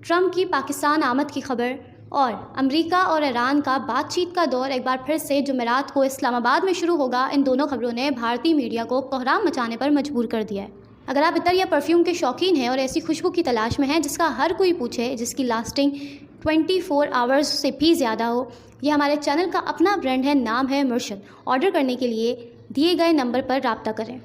Trump की पाकिस्तान आमद की खबर और अमेरिका और ईरान का बातचीत का दौर एक बार फिर से जुमेरात को इस्लामाबाद में शुरू होगा। इन दोनों खबरों ने भारतीय मीडिया को कोहराम मचाने पर मजबूर कर दिया है। अगर आप इतर या परफ्यूम के शौकीन हैं और ऐसी खुशबू की तलाश में हैं जिसका हर कोई पूछे, जिसकी लास्टिंग 24 आवर्स से भी ज़्यादा हो, ये हमारे चैनल का अपना ब्रांड है, नाम है मुर्शद। ऑर्डर करने के लिए दिए गए नंबर पर राब्ता करें।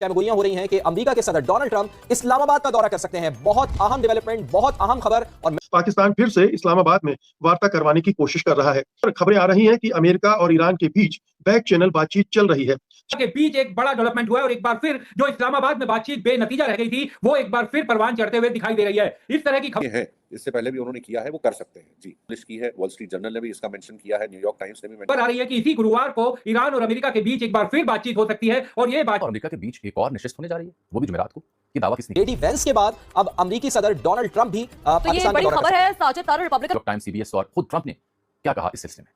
गोलियां हो रही हैं कि अमेरिका के सदर डोनाल्ड ट्रंप इस्लामाबाद का दौरा कर सकते हैं। बहुत अहम डेवलपमेंट, बहुत अहम खबर। और पाकिस्तान फिर से इस्लामाबाद में वार्ता करवाने की कोशिश कर रहा है। खबरें आ रही हैं कि अमेरिका और ईरान के बीच बैक चैनल बातचीत चल रही है। के बीच एक बड़ा डेवलपमेंट हुआ है और एक बार फिर जो इस्लामाबाद में बातचीत बेनतीजा रह गई थी, वो एक बार फिर परवान चढ़ते हुए दिखाई दे रही है। इस तरह की खबर है, इससे पहले भी उन्होंने किया है, वो कर सकते हैं जी। पुलिस की है, वॉल स्ट्रीट जर्नल ने भी इसका मेंशन किया है, न्यूयॉर्क टाइम्स ने भी आ रही है कि इसी गुरुवार को ईरान और अमेरिका के बीच एक बार फिर बातचीत हो सकती है और ये बात अमेरिका के बीच एक और नशिस्त होने जा रही है, वो भी जुमेरात को। ये दावा किसने? जेडी वेंस के बाद अब अमेरिकी सदर डोनाल्ड ट्रंप भी तो ये बड़ी खबर है। साजिद तारा रिपब्लिकन टाइम्स, सीबीएस और खुद ट्रंप ने क्या कहा इस सिलसिले में?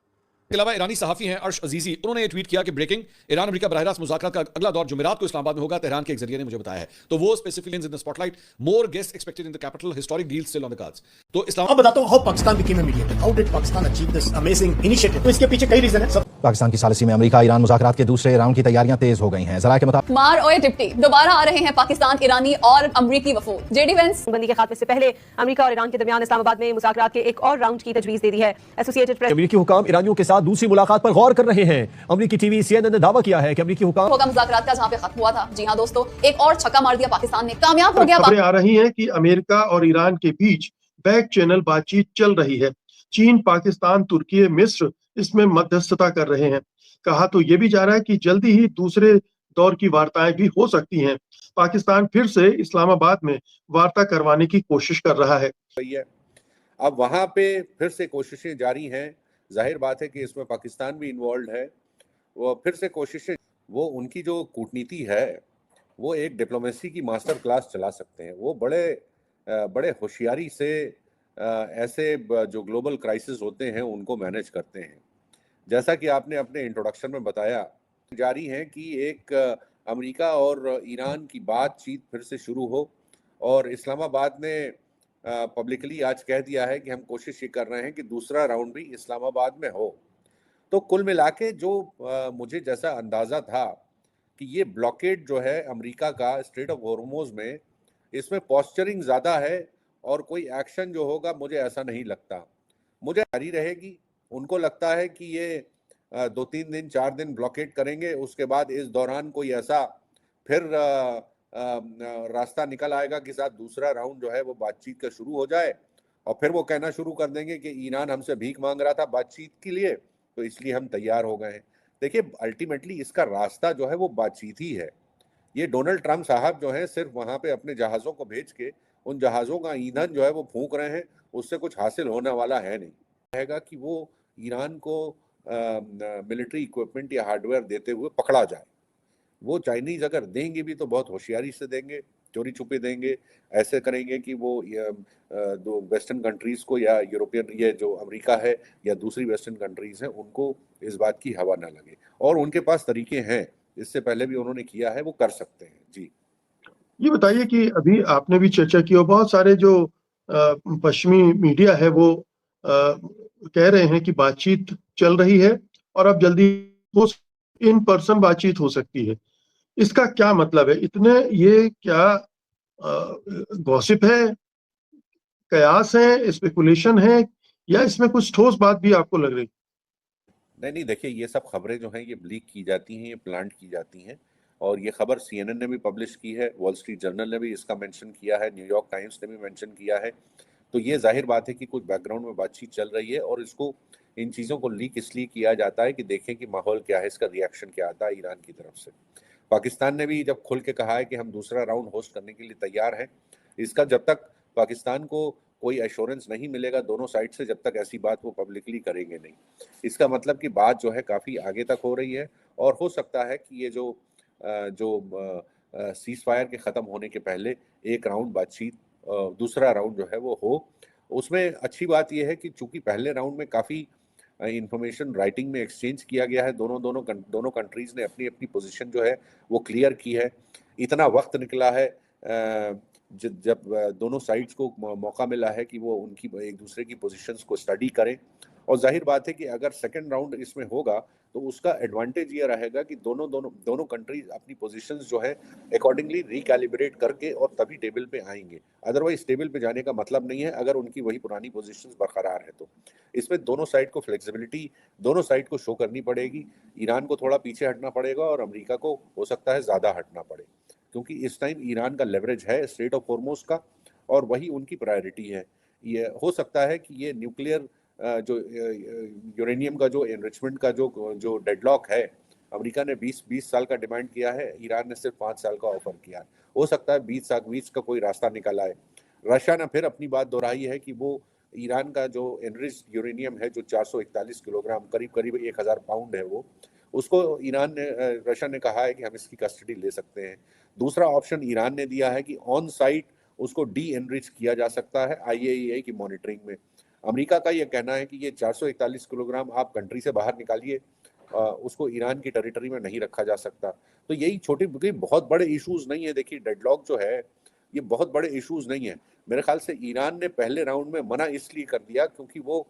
के अलावा ईरानी सहाफी हैं अर्श अजीजी, उन्होंने ये ट्वीट किया कि ब्रेकिंग, ईरान अमेरिका बराह रास्त मुज़ाकरात का अगला दौर जुमेरात को इस्लामाबाद में होगा। तेहरान के एक जरिए ने मुझे बताया है, तो वो specifically in the spotlight, more guest expected in the capital, historic deals still on the cards. तो इस्लाम अब बताता हूं how Pakistan became a mediator, how did Pakistan achieve this amazing initiative. तो इसके पीछे कई रीजन है। पाकिस्तान की सालिसी में अमेरिका ईरान मुज़ाकरात के दूसरे राउंड की तैयारियां तेज हो गई हैं। जरा के मुताबिक मार और टिप्टी दोबारा आ रहे हैं पाकिस्तान, ईरानी और अमरीकी वफूद। जेडी वेंस बंदी के खात्मे से पहले अमेरिका और ईरान के दरमियान इस्लामाबाद में मुज़ाकरात के एक और राउंड की तजवीज दे दी है। एसोसिएटेड प्रेस अमेरिकी हुकाम ईरानियों के साथ दूसरी मुलाकात पर गौर कर रहे हैं। अमेरिकी टीवी सीएनएन ने दावा किया है कि अमेरिकी हुकाम होगा मुज़ाकरात का जहां पे खत्म हुआ था। जी हां दोस्तों, एक और छक्का मार दिया पाकिस्तान ने, कामयाब हो गया। खबरें आ रही हैं कि अमेरिका और ईरान के बीच बैक चैनल बातचीत चल रही है। चीन, पाकिस्तान, तुर्की, मिस्र इसमें मध्यस्थता कर रहे हैं। कहा तो ये भी जा रहा है कि जल्दी ही दूसरे दौर की वार्ताएं भी हो सकती हैं। पाकिस्तान फिर से इस्लामाबाद में वार्ता करवाने की कोशिश कर रहा है। अब वहां पे फिर से कोशिशें जारी हैं। जाहिर बात है कि इसमें पाकिस्तान भी इन्वॉल्व है। वो फिर से कोशिशें, वो उनकी जो कूटनीति है, वो एक डिप्लोमेसी की मास्टर क्लास चला सकते हैं। वो बड़े होशियारी से ऐसे जो ग्लोबल क्राइसिस होते हैं उनको मैनेज करते हैं। जैसा कि आपने अपने इंट्रोडक्शन में बताया, जारी है कि एक अमेरिका और ईरान की बातचीत फिर से शुरू हो, और इस्लामाबाद ने पब्लिकली आज कह दिया है कि हम कोशिश ये कर रहे हैं कि दूसरा राउंड भी इस्लामाबाद में हो। तो कुल मिला के जो मुझे जैसा अंदाज़ा था कि ये ब्लॉकेड जो है अमेरिका का स्ट्रेट ऑफ हॉर्मुज़ में, इसमें पॉस्चरिंग ज़्यादा है और कोई एक्शन जो होगा मुझे ऐसा नहीं लगता। मुझे जारी रहेगी। उनको लगता है कि ये 2-3 दिन 4 दिन ब्लॉकेड करेंगे, उसके बाद इस दौरान कोई ऐसा फिर रास्ता निकल आएगा कि साथ दूसरा राउंड जो है वो बातचीत का शुरू हो जाए, और फिर वो कहना शुरू कर देंगे कि ईरान हमसे भीख मांग रहा था बातचीत के लिए, तो इसलिए हम तैयार हो गए हैं। देखिए, अल्टीमेटली इसका रास्ता जो है वो बातचीत ही है। ये डोनाल्ड ट्रंप साहब जो हैं सिर्फ वहाँ पे अपने जहाज़ों को भेज के उन जहाज़ों का ईंधन जो है वो फूंक रहे हैं, उससे कुछ हासिल होने वाला है नहीं। रहेगा कि वो ईरान को मिलिट्री इक्विपमेंट या हार्डवेयर देते हुए पकड़ा जाए। वो चाइनीज़ अगर देंगे भी तो बहुत होशियारी से देंगे, चोरी छुपे देंगे। ऐसे करेंगे कि वो दो वेस्टर्न कंट्रीज़ को, या यूरोपियन, ये जो अमेरिका है या दूसरी वेस्टर्न कंट्रीज़ हैं, उनको इस बात की हवा ना लगे। और उनके पास तरीके हैं, इससे पहले भी उन्होंने किया है, वो कर सकते हैं जी। ये बताइए कि अभी आपने भी चर्चा की और बहुत सारे जो पश्चिमी मीडिया है वो कह रहे हैं कि बातचीत चल रही है और अब जल्दी वो इन पर्सन बातचीत हो सकती है। इसका क्या मतलब है? ये क्या गॉसिप है, कयास है, स्पेकुलेशन है, या इसमें कुछ ठोस बात भी आपको लग रही? नहीं, देखिए, ये सब खबरें जो हैं ये लीक की जाती हैं, ये प्लांट की जाती हैं, और ये खबर सीएनएन ने भी पब्लिश की है, वॉल स्ट्रीट जर्नल ने भी इसका मेंशन किया है, न्यूयॉर्क टाइम्स ने भी मेंशन किया है। तो ये जाहिर बात है कि कुछ बैकग्राउंड में बातचीत चल रही है, और इसको, इन चीज़ों को लीक इसलिए किया जाता है कि देखें कि माहौल क्या है, इसका रिएक्शन क्या आता है ईरान की तरफ से। पाकिस्तान ने भी जब खुल के कहा है कि हम दूसरा राउंड होस्ट करने के लिए तैयार हैं, इसका जब तक पाकिस्तान को कोई एश्योरेंस नहीं मिलेगा दोनों साइड से, जब तक ऐसी बात वो पब्लिकली करेंगे नहीं। इसका मतलब कि बात जो है काफ़ी आगे तक हो रही है, और हो सकता है कि ये जो सीज फायर के ख़त्म होने के पहले एक राउंड बातचीत, दूसरा राउंड जो है वो हो। उसमें अच्छी बात यह है कि चूंकि पहले राउंड में काफ़ी इंफॉर्मेशन राइटिंग में एक्सचेंज किया गया है, दोनों कंट्रीज़ ने अपनी अपनी पोजीशन जो है वो क्लियर की है। इतना वक्त निकला है जब दोनों साइड्स को मौका मिला है कि वो उनकी एक दूसरे की पोजीशंस को स्टडी करें, और जाहिर बात है कि अगर सेकंड राउंड इसमें होगा तो उसका एडवांटेज ये रहेगा कि दोनों कंट्रीज अपनी पोजीशंस जो है अकॉर्डिंगली रिकैलिब्रेट करके और तभी टेबल पे आएंगे। अदरवाइज टेबल पे जाने का मतलब नहीं है अगर उनकी वही पुरानी पोजीशंस बरकरार है। तो इसमें दोनों साइड को फ्लेक्सिबिलिटी दोनों साइड को शो करनी पड़ेगी। ईरान को थोड़ा पीछे हटना पड़ेगा और अमेरिका को हो सकता है ज़्यादा हटना पड़े, क्योंकि इस टाइम ईरान का लेवरेज है स्ट्रेट ऑफ हॉर्मुज़ का और वही उनकी प्रायोरिटी है। ये हो सकता है कि ये न्यूक्लियर जो यूरेनियम का जो एनरिचमेंट का जो डेडलॉक है, अमेरिका ने 20 साल का डिमांड किया है, ईरान ने सिर्फ 5 साल का ऑफर किया है। हो सकता है 20 का कोई रास्ता निकल आए। रशिया ने फिर अपनी बात दोहराई है कि वो ईरान का जो एनरिच्ड यूरेनियम है जो 441 किलोग्राम करीब 1000 पाउंड है, वो उसको रशिया ने कहा है कि हम इसकी कस्टडी ले सकते हैं। दूसरा ऑप्शन ईरान ने दिया है कि ऑन साइट उसको डी एनरिच किया जा सकता है IAEA की मॉनिटरिंग में। अमेरिका का ये कहना है कि ये 441 किलोग्राम आप कंट्री से बाहर निकालिए, उसको ईरान की टेरिटरी में नहीं रखा जा सकता। तो यही छोटी बहुत बड़े इश्यूज नहीं है। देखिए डायलॉग जो है ये बहुत बड़े इश्यूज नहीं है। मेरे ख्याल से ईरान ने पहले राउंड में मना इसलिए कर दिया क्योंकि वो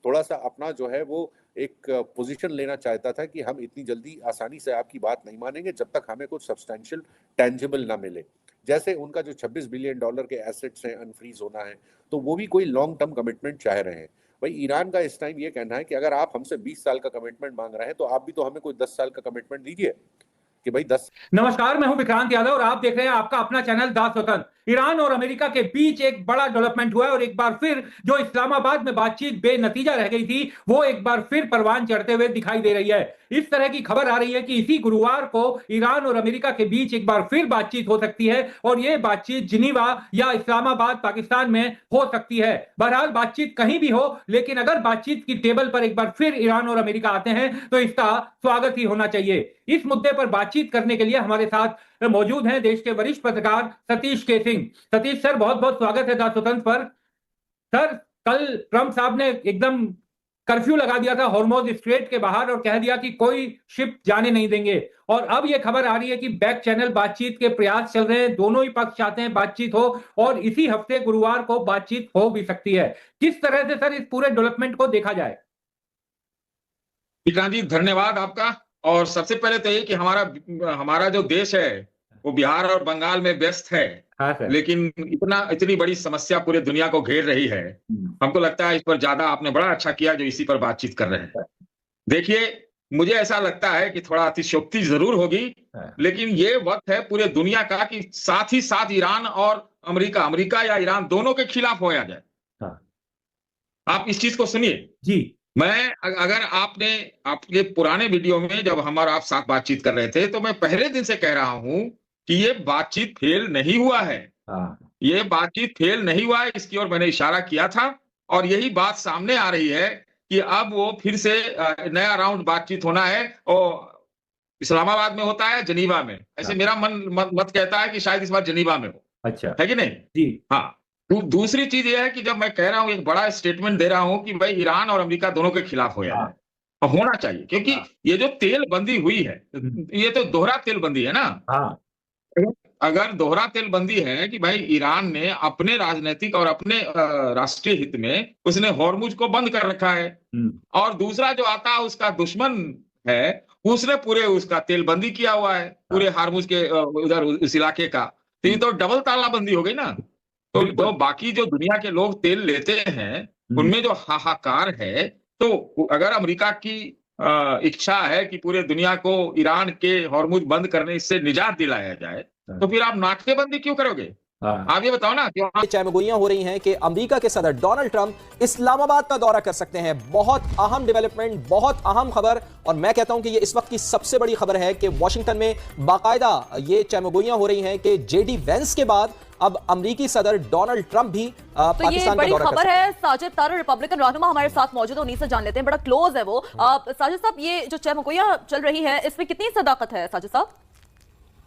थोड़ा सा अपना जो है वो एक पोजीशन लेना चाहता था कि हम इतनी जल्दी आसानी से आपकी बात नहीं मानेंगे जब तक हमें कुछ सब्सटेंशियल टेंजिबल ना मिले। जैसे उनका जो $26 बिलियन के एसेट्स हैं अनफ्रीज होना है, तो वो भी कोई लॉन्ग टर्म कमिटमेंट चाह रहे हैं। भाई ईरान का इस टाइम ये कहना है कि अगर आप हमसे 20 साल का कमिटमेंट मांग रहे हैं तो आप भी तो हमें कोई 10 साल का कमिटमेंट दीजिए कि भाई 10। नमस्कार, मैं हूं विक्रांत यादव और आप देख रहे हैं आपका अपना चैनल दा स्वतंत्र। ईरान और अमेरिका के बीच एक बड़ा डेवलपमेंट हुआ है और एक बार फिर जो इस्लामाबाद में बातचीत बेनतीजा रह गई थी वो एक बार फिर परवान चढ़ते हुए दिखाई दे रही है। इस तरह की खबर आ रही है कि इसी गुरुवार को ईरान और अमेरिका के बीच एक बार फिर बातचीत हो सकती है और ये बातचीत जिनीवा या इस्लामाबाद पाकिस्तान में हो सकती है। बहरहाल बातचीत कहीं भी हो, लेकिन अगर बातचीत की टेबल पर एक बार फिर ईरान और अमेरिका आते हैं तो इसका स्वागत ही होना चाहिए। इस मुद्दे पर बातचीत करने के लिए हमारे साथ मौजूद हैं देश के वरिष्ठ पत्रकार सतीश के सिंह। सतीश सर, बहुत बहुत स्वागत है दा स्वतंत्र पर। सर, कल ट्रंप साहब ने एकदम कर्फ्यू लगा दिया था हॉर्मुज़ स्ट्रेट के बाहर और कह दिया कि कोई शिप जाने नहीं देंगे, और अब यह खबर आ रही है कि बैक चैनल बातचीत के प्रयास चल रहे हैं, दोनों ही पक्ष चाहते हैं बातचीत हो और इसी हफ्ते गुरुवार को बातचीत हो भी सकती है। किस तरह से सर इस पूरे डेवलपमेंट को देखा जाए? विक्रांत जी, धन्यवाद आपका। और सबसे पहले तो ये कि हमारा जो देश है वो बिहार और बंगाल में व्यस्त है। हाँ, लेकिन इतनी बड़ी समस्या पूरे दुनिया को घेर रही है। हमको लगता है इस पर ज्यादा आपने बड़ा अच्छा किया जो इसी पर बातचीत कर रहे हैं। देखिए, मुझे ऐसा लगता है कि थोड़ा अतिशयोक्ति जरूर होगी, लेकिन ये वक्त है पूरे दुनिया का कि साथ ही साथ ईरान और अमेरिका या ईरान दोनों के खिलाफ होया जाए। आप इस चीज को सुनिए जी। मैं अगर आपके पुराने वीडियो में जब आप साथ बातचीत कर रहे थे तो मैं पहले दिन से कह रहा हूं कि ये बातचीत फेल नहीं हुआ है। ये बातचीत फेल नहीं हुआ है, इसकी ओर मैंने इशारा किया था और यही बात सामने आ रही है कि अब वो फिर से नया राउंड बातचीत होना है और इस्लामाबाद में होता है, जनीवा में। ऐसे मेरा मत कहता है कि शायद इस बार जनीवा में हो। अच्छा, है कि नहीं जी? हाँ। दूसरी चीज ये है कि जब मैं कह रहा हूं, एक बड़ा स्टेटमेंट दे रहा हूं कि भाई ईरान और अमेरिका दोनों के खिलाफ होना चाहिए, क्योंकि ये जो तेल बंदी हुई है ये तो दोहरा तेल बंदी है ना। अगर दोहरा तेल बंदी है कि भाई ईरान ने अपने राजनीतिक और अपने राष्ट्रीय हित में उसने हॉर्मुज को बंद कर रखा है, और दूसरा जो आता है उसका दुश्मन है उसने पूरे उसका तेल बंदी किया हुआ है, पूरे हॉर्मुज के उधर उस इलाके का। तो ये तो डबल तालाबंदी हो गई ना। तो बाकी जो दुनिया के लोग तेल लेते हैं उनमें जो हाहाकार है, तो अगर अमेरिका की इच्छा है कि पूरे दुनिया को ईरान के हॉर्मुज बंद करने से निजात दिलाया जाए, तो फिर आप नाकेबंदी क्यों करोगे? आप ये बताओ ना। चैमगोइयां हो रही हैं कि अमेरिका के सदर डोनाल्ड ट्रंप इस्लामाबाद का दौरा कर सकते हैं। बहुत अहम डेवलपमेंट, बहुत अहम खबर, और मैं कहता हूं कि ये इस वक्त की सबसे बड़ी खबर है कि वॉशिंगटन में बाकायदा ये चैमगोइयां हो रही हैं कि जेडी वेंस के बाद अब अमेरिकी सदर डोनाल्ड ट्रंप भी पाकिस्तान का दौरा कर सकते हैं। खबर है। साजिद तारा रिपब्लिकन रहनुमा हमारे साथ मौजूद है, उन्हीं से जान लेते हैं, बड़ा क्लोज है वो। साजिद साहब, ये जो चैमगोइयां चल रही है इसमें कितनी सदाकत है साजिद साहब?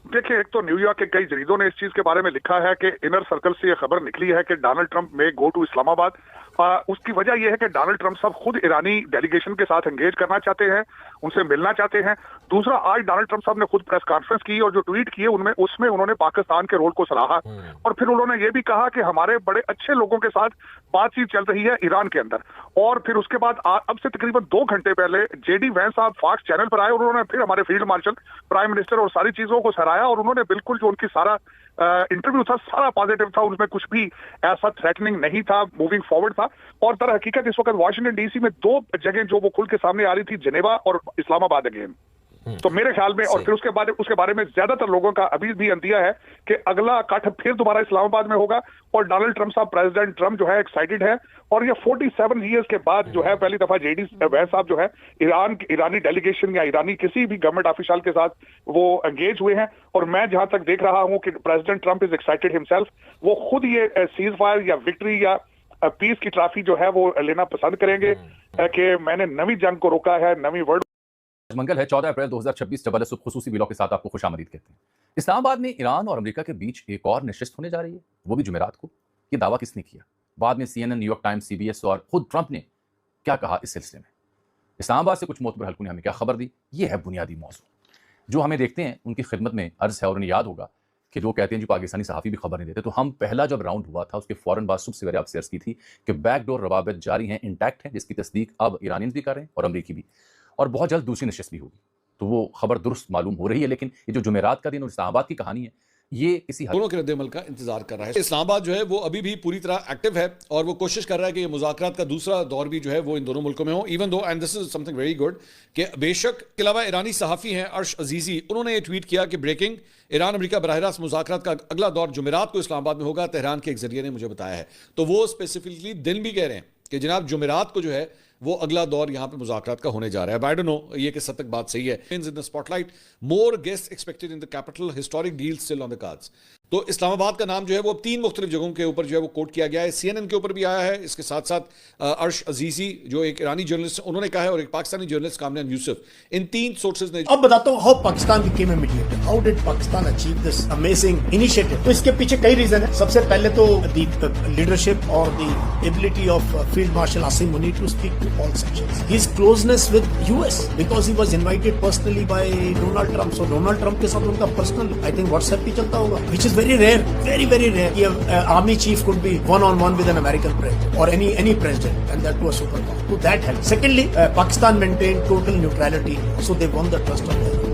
देखिए, एक तो न्यूयॉर्क के कई जरीदों ने इस चीज के बारे में लिखा है कि इनर सर्कल से यह खबर निकली है कि डोनाल्ड ट्रंप में गो टू इस्लामाबाद, उसकी वजह यह है कि डोनाल्ड ट्रंप साहब खुद ईरानी डेलीगेशन के साथ एंगेज करना चाहते हैं, उनसे मिलना चाहते हैं। दूसरा, आज डोनाल्ड ट्रंप साहब ने खुद प्रेस कॉन्फ्रेंस की और जो ट्वीट किए उनमें उसमें उन्होंने पाकिस्तान के रोल को सराहा और फिर उन्होंने ये भी कहा कि हमारे बड़े अच्छे लोगों के साथ बातचीत चल रही है ईरान के अंदर। और फिर उसके बाद अब से तकरीबन 2 घंटे पहले जेडी वैंस साहब फॉक्स चैनल पर आए और उन्होंने फिर हमारे फील्ड मार्शल, प्राइम मिनिस्टर और सारी चीजों को सराहा और उन्होंने बिल्कुल जो उनकी सारा इंटरव्यू था सारा पॉजिटिव था, उसमें कुछ भी ऐसा थ्रेटनिंग नहीं था, मूविंग फॉरवर्ड था। और दर हकीकत इस वक्त वाशिंगटन डीसी में 2 जगह जो वो खुल के सामने आ रही थी, जेनेवा और इस्लामाबाद अगेन। तो मेरे ख्याल में और फिर उसके बारे में ज्यादातर लोगों का अभी भी अंदिया है कि अगला कट फिर दोबारा इस्लामाबाद में होगा और डोनाल्ड ट्रंप साहब, प्रेसिडेंट ट्रंप जो है एक्साइटेड है और ये 47 ईयर्स के बाद जो है पहली दफा जेडी वैंस साहब जो है ईरानी डेलीगेशन या ईरानी किसी भी गवर्नमेंट ऑफिशियल के साथ वो एंगेज हुए हैं। और मैं जहां तक देख रहा हूं कि president Trump is excited himself, वो खुद ये सीज फायर या विक्ट्री या पीस की ट्रॉफी जो है वो लेना पसंद करेंगे कि मैंने नवी जंग को रोका है, नवी वर्ल्ड। मंगल है 14 अप्रैल 2026। जबल सुबह खुसूसी बिलों के साथ आपको खुशामदीद कहते हैं। इस्लामाबाद में ईरान और अमेरिका के बीच एक और नशिस्त होने जा रही है, वो भी जुमेरात को। ये दावा किसने किया? बाद में CNN, न्यूयॉर्क टाइम्स, CBS और खुद ट्रंप ने क्या कहा इस सिलसिले में? इस्लामाबाद से कुछ मोतबर हलकों ने हमें क्या खबर दी? ये है बुनियादी मौजू जो हमें देखते हैं उनकी खिदमत में अर्ज है। और उन्हें याद होगा कि जो कहते हैं जी पाकिस्तानी सहाफ़ी भी खबर नहीं देते, तो हम पहला जब राउंड हुआ था उसके फ़ौरन बाद सुबह सवेरे आपसे अर्ज की थी कि बैकडोर रवाबित जारी हैं, इंटैक्ट हैं, जिसकी तस्दीक अब ईरानियंस भी कर रहे हैं और अमरीकी भी, और बहुत जल्द दूसरी नशिस्त भी होगी। तो वो खबर दुरुस्त मालूम हो रही है। लेकिन ये जो जुमेरात का दिन और इस्लामाबाद की कहानी है, ये किसी दोनों के रद्द-ए-अमल का इंतजार कर रहा है। इस्लामाबाद जो है वो अभी भी पूरी तरह एक्टिव है और वो कोशिश कर रहा है कि ये मुज़ाकरात का दूसरा दौर भी जो है वो इन दोनों मुल्कों में हो। Even though, and this is something very good, कि बेशक के अलावा ईरानी सहाफ़ी हैं अर्श अजीज़ी, उन्होंने ये ट्वीट किया कि ब्रेकिंग, ईरान अमेरिका बराह रास्त मुज़ाकरात का अगला दौर जुमेरात को इस्लामाबाद में होगा, तेहरान के एक जरिए ने मुझे बताया है। तो वो स्पेसिफिकली दिन भी कह रहे हैं कि जनाब जुमेरात को जो है वो अगला दौर यहाँ पे मुज़ाकरात का होने जा रहा है। आई डोंट नो ये किस हद तक बात सही है। In the spotlight, more guests expected in the capital, historic deals still on the cards. तो इस्लामाबाद का नाम जो है वो 3 मुख्तलिफ जगहों के ऊपर जो है वो कोट किया गया है। CNN के ऊपर भी आया है, इसके साथ साथ अर्श अजीज़ी जो एक ईरानी जर्नलिस्ट उन्होंने कहा है, और एक पाकिस्तानी जर्नलिस्ट कामरान यूसुफ, इन 3 सोर्सेज ने। अब बताता हूँ how Pakistan became a mediator, how did Pakistan achieve this amazing initiative। तो इसके पीछे कई रीजन है। सबसे पहले तो the leadership और the ability of Field Marshal Asim Munir to speak to all sections, his closeness with US because he was invited personally by Donald Trump, so Donald Trump के साथ उनका personal I think WhatsApp भी चलता होगा, which is very rare, very rare कि army chief could be one-on-one with an American president or any president, and that to a superpower. So that helped. Secondly, Pakistan maintained total neutrality, so they won the trust of them.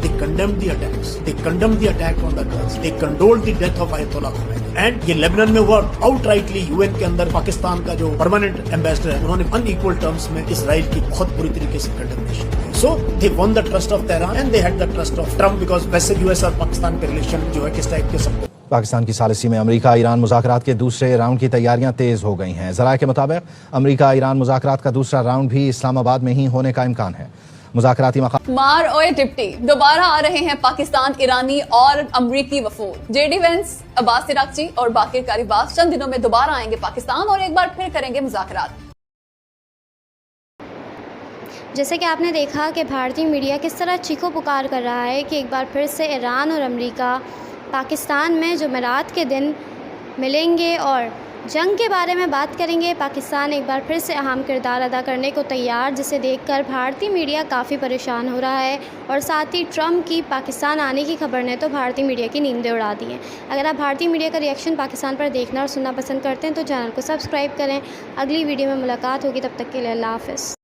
They condemned the attacks. They condemned the attack on the Kurds. They condoled the death of Ayatollah Khomeini. And ये Lebanon में हुआ outrightly UN के अंदर पाकिस्तान का जो permanent ambassador है उन्होंने unequal terms में इसराइल की बहुत बुरी तरीके से कंडेमनेशन की। So they won the trust of Tehran and they had the trust of Trump because वैसे US और पाकिस्तान के रिलेशन जो है किस टाइप के सब। पाकिस्तान की सालिसी में अमेरिका ईरान मुज़ाकरात के दूसरे राउंड की तैयारियां तेज हो गई हैं। ज़राए के मुताबिक अमेरिका ईरान मुज़ाकरात का दूसरा राउंड भी इस्लामाबाद में ही होने का इम्कान है। मुज़ाकराती मार ओए डिप्टी, दोबारा आ रहे हैं पाकिस्तान, ईरानी और अमरीकी वफूद। जेडी वेंस, अब्बास सिरागची और बाकिर कारीबाज चंद दिनों में दोबारा आएंगे पाकिस्तान और एक बार फिर करेंगे मुज़ाकरात। जैसे कि आपने देखा कि भारतीय मीडिया किस तरह चीखो पुकार कर रहा है कि एक बार फिर से ईरान और अमेरिका पाकिस्तान में जुमेरात के दिन मिलेंगे और जंग के बारे में बात करेंगे। पाकिस्तान एक बार फिर से अहम किरदार अदा करने को तैयार, जिसे देखकर भारतीय मीडिया काफ़ी परेशान हो रहा है। और साथ ही ट्रंप की पाकिस्तान आने की खबर ने तो भारतीय मीडिया की नींदें उड़ा दी हैं। अगर आप भारतीय मीडिया का रिएक्शन पाकिस्तान पर देखना और सुनना पसंद करते हैं तो चैनल को सब्सक्राइब करें। अगली वीडियो में मुलाकात होगी, तब तक के लिए अल्लाह हाफ़िज़।